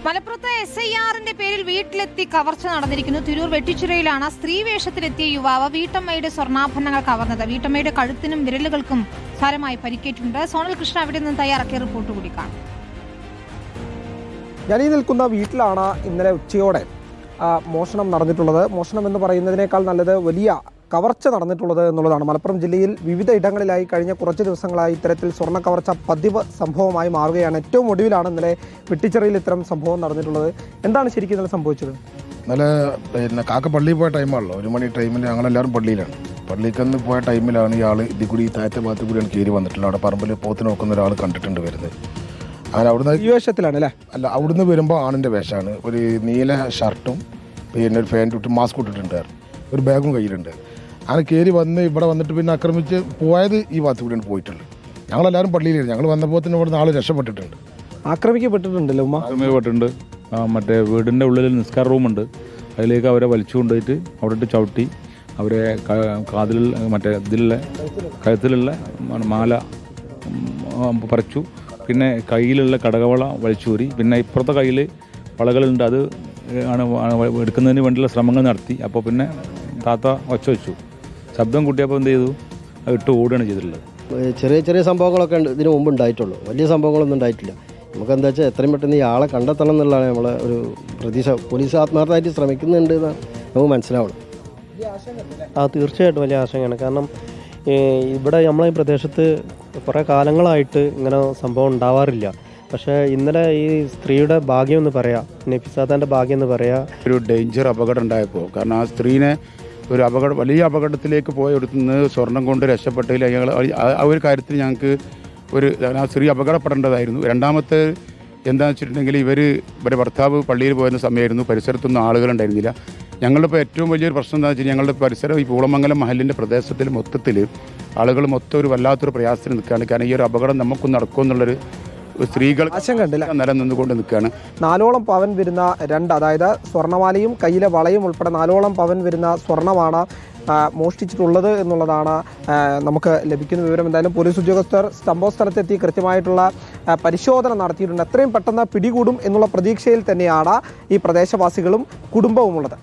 മലപ്പുറത്ത് SIR പേരിൽ വീട്ടിലെത്തി കവർച്ച നടന്നിരിക്കുന്നു. തിരൂർ വെട്ടിച്ചിറയിലാണ് സ്ത്രീ വേഷത്തിലെത്തിയ യുവാവ് വീട്ടമ്മയുടെ സ്വർണ്ണാഭരണങ്ങൾ കവർന്നത്. വീട്ടമ്മയുടെ കഴുത്തിനും വിരലുകൾക്കും സാരമായി പരിക്കേറ്റിട്ടുണ്ട്. സോണൽ കൃഷ്ണ അവിടെ നിന്ന് തയ്യാറാക്കിയ റിപ്പോർട്ട് കൂടി കാണാം. ഞാനീ നിൽക്കുന്ന വീട്ടിലാണ് ഇന്നലെ ഉച്ചയോടെ മോഷണം നടന്നിട്ടുള്ളത്. മോഷണം എന്ന് പറയുന്നതിനേക്കാൾ നല്ലത് വലിയ കവർച്ച നടന്നിട്ടുള്ളത് എന്നുള്ളതാണ്. മലപ്പുറം ജില്ലയിൽ വിവിധ ഇടങ്ങളിലായി കഴിഞ്ഞ കുറച്ച് ദിവസങ്ങളായി ഇത്തരത്തിൽ സ്വർണ്ണ കവർച്ച പതിവ് സംഭവമായി മാറുകയാണ്. ഏറ്റവും ഒടുവിലാണ് ഇന്നലെ വെട്ടിച്ചിറയിൽ ഇത്തരം സംഭവം നടന്നിട്ടുള്ളത്. എന്താണ് ശരിക്കും ഇന്നലെ സംഭവിച്ചത്? ഇന്നലെ കാക്ക പള്ളിയിൽ പോയ ടൈമാണല്ലോ, 1 മണി ടൈമിൽ ഞങ്ങളെല്ലാവരും പള്ളിയിലാണ്. പള്ളിക്കന്ന് പോയ ടൈമിലാണ് ഇയാൾ ഇതിൽ കൂടി താഴത്തെ ഭാഗത്ത് കൂടിയാണ് കയറി വന്നിട്ടുള്ളത്. അവിടെ പറമ്പിൽ പോത്ത് നോക്കുന്ന ഒരാൾ കണ്ടിട്ടുണ്ട് വരുന്നത്. അങ്ങനെ അവിടുന്ന് ഈ വേഷത്തിലാണ് അല്ലേ? അല്ല, അവിടുന്ന് വരുമ്പോൾ ആണിൻ്റെ വേഷമാണ്. ഒരു നീല ഷർട്ടും പിന്നെ ഒരു ഫാൻറ്റ് ഇട്ട് മാസ്ക് ഇട്ടിട്ടുണ്ട്, ഒരു ബാഗും കയ്യിലുണ്ട്. അങ്ങനെ കയറി വന്ന് ഇവിടെ വന്നിട്ട് പിന്നെ ആക്രമിച്ച് പോയത് ഈ ഭാഗത്ത് കൂടിയാണ് പോയിട്ടുള്ളത്. ഞങ്ങളെല്ലാവരും പള്ളിയിലായിരുന്നു. ഞങ്ങൾ വന്നപ്പോൾ തന്നെ ഇവിടെ ആൾ രക്ഷപ്പെട്ടിട്ടുണ്ട്. ആക്രമിക്കപ്പെട്ടിട്ടുണ്ടല്ലോ ഉമ്മ? ആക്രമിക്കപ്പെട്ടിട്ടുണ്ട്. മറ്റേ വീടിൻ്റെ ഉള്ളിൽ നിസ്കാര റൂമുണ്ട്, അതിലേക്ക് അവരെ വലിച്ചു കൊണ്ടുപോയിട്ട് അവിടെ ഇട്ട് ചവിട്ടി അവരെ കാതിൽ മറ്റേ ഇതിലുള്ള കഴുത്തിലുള്ള മാല പറിച്ചു. പിന്നെ കയ്യിലുള്ള കടകവള വലിച്ചൂരി. പിന്നെ ഇപ്പുറത്തെ കയ്യിൽ വളകളുണ്ട്, അത് ആണ് എടുക്കുന്നതിന് വേണ്ടിയുള്ള ശ്രമങ്ങൾ നടത്തി. അപ്പോൾ പിന്നെ താത്ത ഒച്ച വെച്ചു, ശബ്ദം കൂട്ടിയപ്പോൾ എന്ത് ചെയ്തു, അത് ഇട്ട് ഓടുകയാണ് ചെയ്തിട്ടുള്ളത്. ചെറിയ ചെറിയ സംഭവങ്ങളൊക്കെ ഇതിനു മുമ്പ് ഉണ്ടായിട്ടുള്ളൂ, വലിയ സംഭവങ്ങളൊന്നും ഉണ്ടായിട്ടില്ല. നമുക്ക് എന്താ വെച്ചാൽ എത്രയും പെട്ടെന്ന് ഈ ആളെ കണ്ടെത്തണം എന്നുള്ളതാണ് നമ്മളെ ഒരു പ്രതീക്ഷ. പോലീസ് ആത്മാർത്ഥമായിട്ട് ശ്രമിക്കുന്നുണ്ട് എന്ന് നമുക്ക് മനസ്സിലാവണം. തീർച്ചയായിട്ടും വലിയ ആശങ്കയാണ്. കാരണം ഇവിടെ നമ്മളെ ഈ പ്രദേശത്ത് കുറേ കാലങ്ങളായിട്ട് ഇങ്ങനെ സംഭവം ഉണ്ടാവാറില്ല. പക്ഷേ ഇന്നലെ ഈ സ്ത്രീയുടെ ഭാഗ്യം എന്ന് പറയാം, നഫീസാത്താൻ്റെ ഭാഗ്യം എന്ന് പറയാം. ഒരു ഡേഞ്ചർ അപകടം ഉണ്ടായപ്പോൾ, കാരണം ആ സ്ത്രീനെ ഒരു വലിയ അപകടത്തിലേക്ക് പോയെടുത്തുനിന്ന് സ്വർണം കൊണ്ട് രക്ഷപ്പെട്ടതിൽ ഞങ്ങൾ ആ ഒരു കാര്യത്തിൽ ഞങ്ങൾക്ക് ആ സ്ത്രീ അപകടപ്പെടേണ്ടതായിരുന്നു. രണ്ടാമത്തെ എന്താണെന്ന് വെച്ചിട്ടുണ്ടെങ്കിൽ ഇവരുടെ ഭർത്താവ് പള്ളിയിൽ പോയിരുന്ന സമയമായിരുന്നു. പരിസരത്തൊന്നും ആളുകളുണ്ടായിരുന്നില്ല. ഞങ്ങളിപ്പോൾ ഏറ്റവും വലിയൊരു പ്രശ്നം എന്താണെന്ന് വെച്ചാൽ ഞങ്ങളുടെ പരിസരം ഈ പൂളമംഗലം മഹലിൻ്റെ പ്രദേശത്തിൽ മൊത്തത്തിൽ ആളുകൾ മൊത്തം ഒരു വല്ലാത്തൊരു പ്രയാസത്തിൽ നിൽക്കുകയാണ്. കാരണം ഈ ഒരു അപകടം നമുക്കൊന്ന് നടക്കുമെന്നുള്ളൊരു സ്ത്രീകൾ നിലനിന്നുകൊണ്ട് നിൽക്കുകയാണ്. 4ഓളം പവൻ വരുന്ന അതായത് സ്വർണ്ണമാലയും കയ്യിലെ വളയും ഉൾപ്പെടെ 4ഓളം പവൻ വരുന്ന സ്വർണ്ണമാണ് മോഷ്ടിച്ചിട്ടുള്ളത് എന്നുള്ളതാണ് നമുക്ക് ലഭിക്കുന്ന വിവരം. എന്തായാലും പോലീസ് ഉദ്യോഗസ്ഥർ സംഭവ സ്ഥലത്തെത്തി കൃത്യമായിട്ടുള്ള പരിശോധന നടത്തിയിട്ടുണ്ട്. എത്രയും പെട്ടെന്ന് പിടികൂടും എന്നുള്ള പ്രതീക്ഷയിൽ തന്നെയാണ് ഈ പ്രദേശവാസികളും കുടുംബവും ഉള്ളത്.